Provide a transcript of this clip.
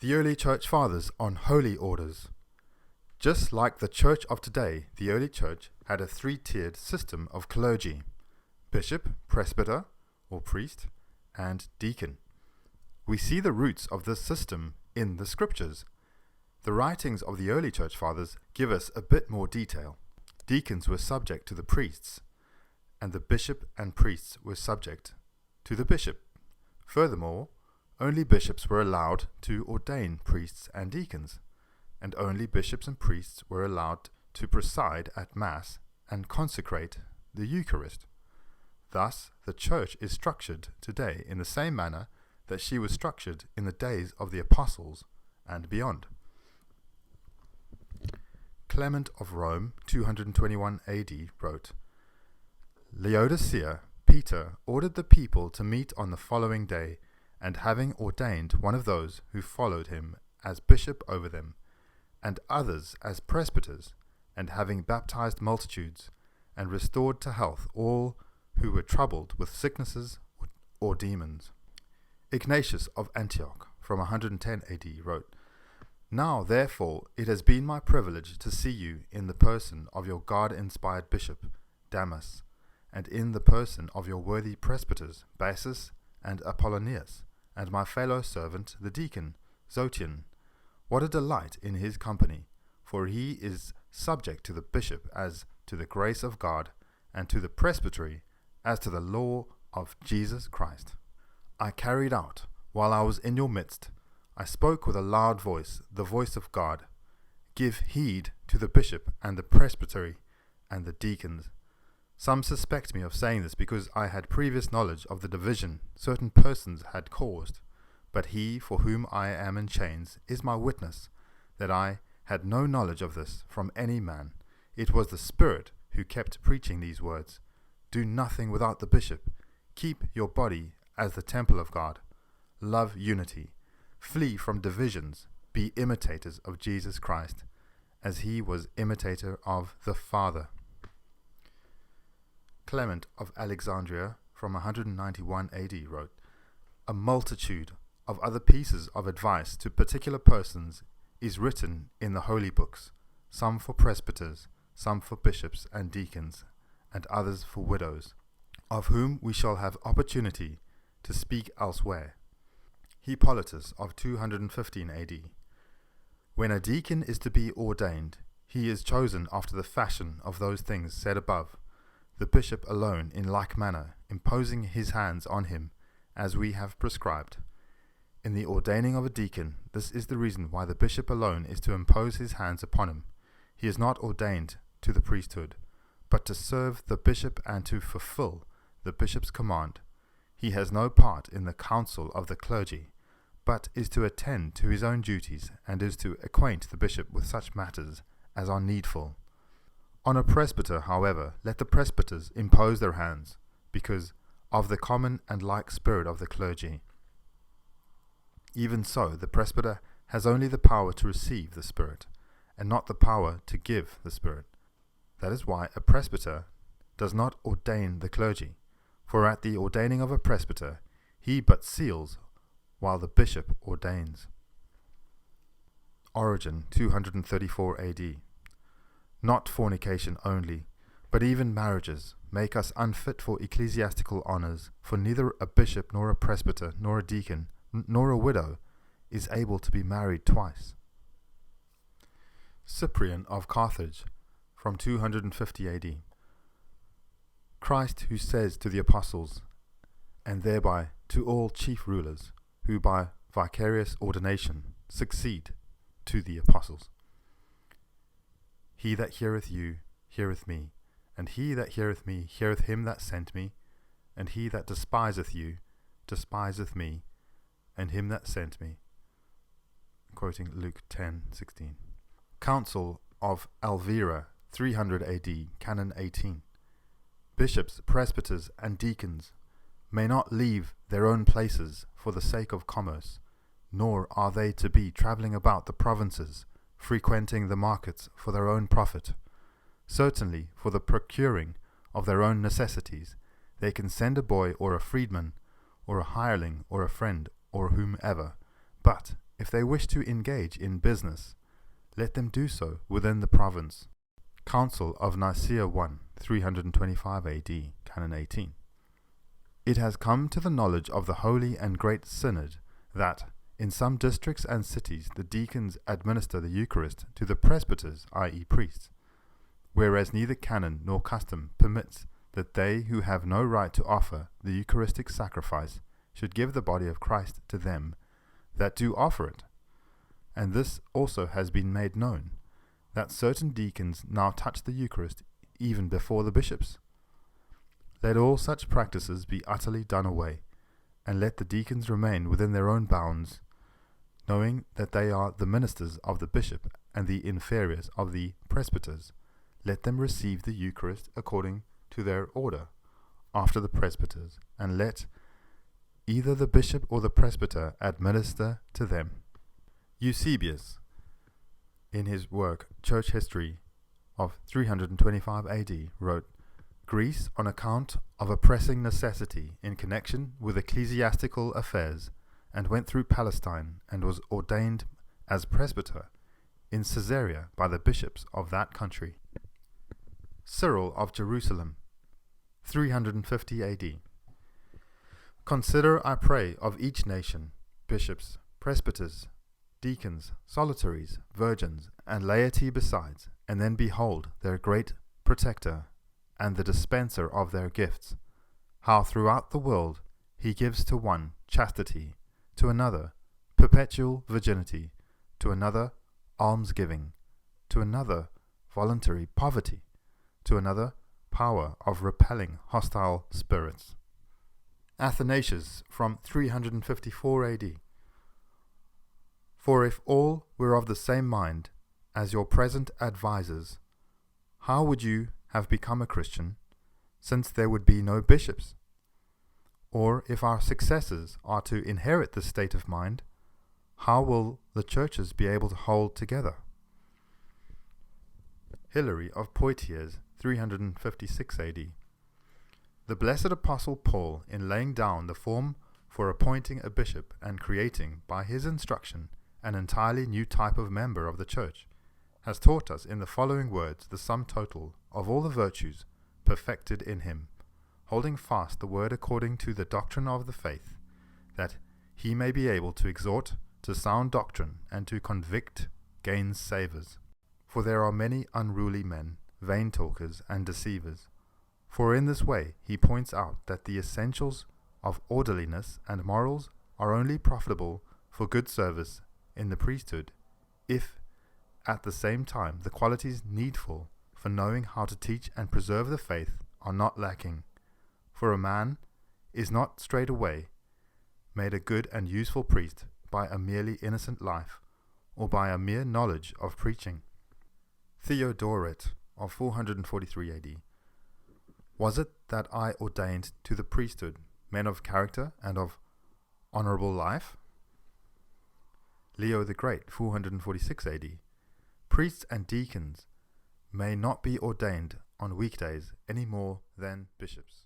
The early church fathers on holy orders. Just like the church of today, the early church had a three-tiered system of clergy: bishop, presbyter, or priest, and deacon. We see the roots of this system in the scriptures. The writings of the early church fathers give us a bit more detail. Deacons were subject to the priests, and the bishop and priests were subject to the bishop. Furthermore, only bishops were allowed to ordain priests and deacons, and only bishops and priests were allowed to preside at Mass and consecrate the Eucharist. Thus, the Church is structured today in the same manner that she was structured in the days of the Apostles and beyond. Clement of Rome, 221 AD, wrote, Laodicea, Peter ordered the people to meet on the following day, and having ordained one of those who followed him as bishop over them, and others as presbyters, and having baptized multitudes, and restored to health all who were troubled with sicknesses or demons. Ignatius of Antioch, from 110 AD, wrote, Now, therefore, it has been my privilege to see you in the person of your God-inspired bishop, Damas, and in the person of your worthy presbyters, Basis and Apollonius, and my fellow servant, the deacon, Zotion. What a delight in his company, for he is subject to the bishop as to the grace of God, and to the presbytery as to the law of Jesus Christ. I carried out, while I was in your midst, I spoke with a loud voice, the voice of God. Give heed to the bishop and the presbytery and the deacons. Some suspect me of saying this because I had previous knowledge of the division certain persons had caused, but he for whom I am in chains is my witness that I had no knowledge of this from any man. It was the Spirit who kept preaching these words. Do nothing without the bishop. Keep your body as the temple of God. Love unity. Flee from divisions. Be imitators of Jesus Christ, as he was imitator of the Father. Clement of Alexandria, from 191 AD, wrote, A multitude of other pieces of advice to particular persons is written in the holy books, some for presbyters, some for bishops and deacons, and others for widows, of whom we shall have opportunity to speak elsewhere. Hippolytus of 215 AD. When a deacon is to be ordained, he is chosen after the fashion of those things said above, the bishop alone in like manner, imposing his hands on him, as we have prescribed. In the ordaining of a deacon, this is the reason why the bishop alone is to impose his hands upon him. He is not ordained to the priesthood, but to serve the bishop and to fulfill the bishop's command. He has no part in the council of the clergy, but is to attend to his own duties, and is to acquaint the bishop with such matters as are needful. On a presbyter, however, let the presbyters impose their hands, because of the common and like spirit of the clergy. Even so, the presbyter has only the power to receive the Spirit, and not the power to give the Spirit. That is why a presbyter does not ordain the clergy, for at the ordaining of a presbyter he but seals, while the bishop ordains. Origen, 234 AD. Not fornication only, but even marriages, make us unfit for ecclesiastical honours, for neither a bishop nor a presbyter nor a deacon nor a widow is able to be married twice. Cyprian of Carthage, from 250 AD. Christ who says to the apostles, and thereby to all chief rulers, who by vicarious ordination succeed to the apostles, He that heareth you heareth me, and he that heareth me heareth him that sent me, and he that despiseth you despiseth me, and him that sent me. Quoting Luke 10:16. Council of Elvira, 300 AD, Canon 18. Bishops, presbyters, and deacons may not leave their own places for the sake of commerce, nor are they to be travelling about the provinces, frequenting the markets for their own profit. Certainly, for the procuring of their own necessities, they can send a boy or a freedman, or a hireling or a friend, or whomever, but if they wish to engage in business, let them do so within the province. Council of Nicaea 1, 325 AD, Canon 18. It has come to the knowledge of the Holy and Great Synod that, in some districts and cities, the deacons administer the Eucharist to the presbyters, i.e. priests, whereas neither canon nor custom permits that they who have no right to offer the Eucharistic sacrifice should give the body of Christ to them that do offer it. And this also has been made known, that certain deacons now touch the Eucharist even before the bishops. Let all such practices be utterly done away, and let the deacons remain within their own bounds, knowing that they are the ministers of the bishop and the inferiors of the presbyters. Let them receive the Eucharist according to their order after the presbyters, and let either the bishop or the presbyter administer to them. Eusebius, in his work Church History of 325 AD, wrote, Greece, on account of a pressing necessity in connection with ecclesiastical affairs, and went through Palestine, and was ordained as presbyter in Caesarea by the bishops of that country. Cyril of Jerusalem, 350 AD. Consider, I pray, of each nation, bishops, presbyters, deacons, solitaries, virgins, and laity besides, and then behold their great protector, and the dispenser of their gifts, how throughout the world he gives to one chastity, to another perpetual virginity, to another almsgiving, to another voluntary poverty, to another power of repelling hostile spirits. Athanasius, from 354 AD. For if all were of the same mind as your present advisers, how would you have become a Christian, since there would be no bishops? Or if our successors are to inherit this state of mind, how will the churches be able to hold together? Hilary of Poitiers, 356 AD. The blessed Apostle Paul, in laying down the form for appointing a bishop and creating, by his instruction, an entirely new type of member of the church, has taught us in the following words the sum total of all the virtues perfected in him, holding fast the word according to the doctrine of the faith, that he may be able to exhort to sound doctrine and to convict gainsayers. For there are many unruly men, vain talkers, and deceivers. For in this way he points out that the essentials of orderliness and morals are only profitable for good service in the priesthood, if at the same time the qualities needful for knowing how to teach and preserve the faith are not lacking. For a man is not straightway made a good and useful priest by a merely innocent life, or by a mere knowledge of preaching. Theodoret of 443 AD. Was it that I ordained to the priesthood men of character and of honorable life? Leo the Great, 446 AD. Priests and deacons may not be ordained on weekdays any more than bishops.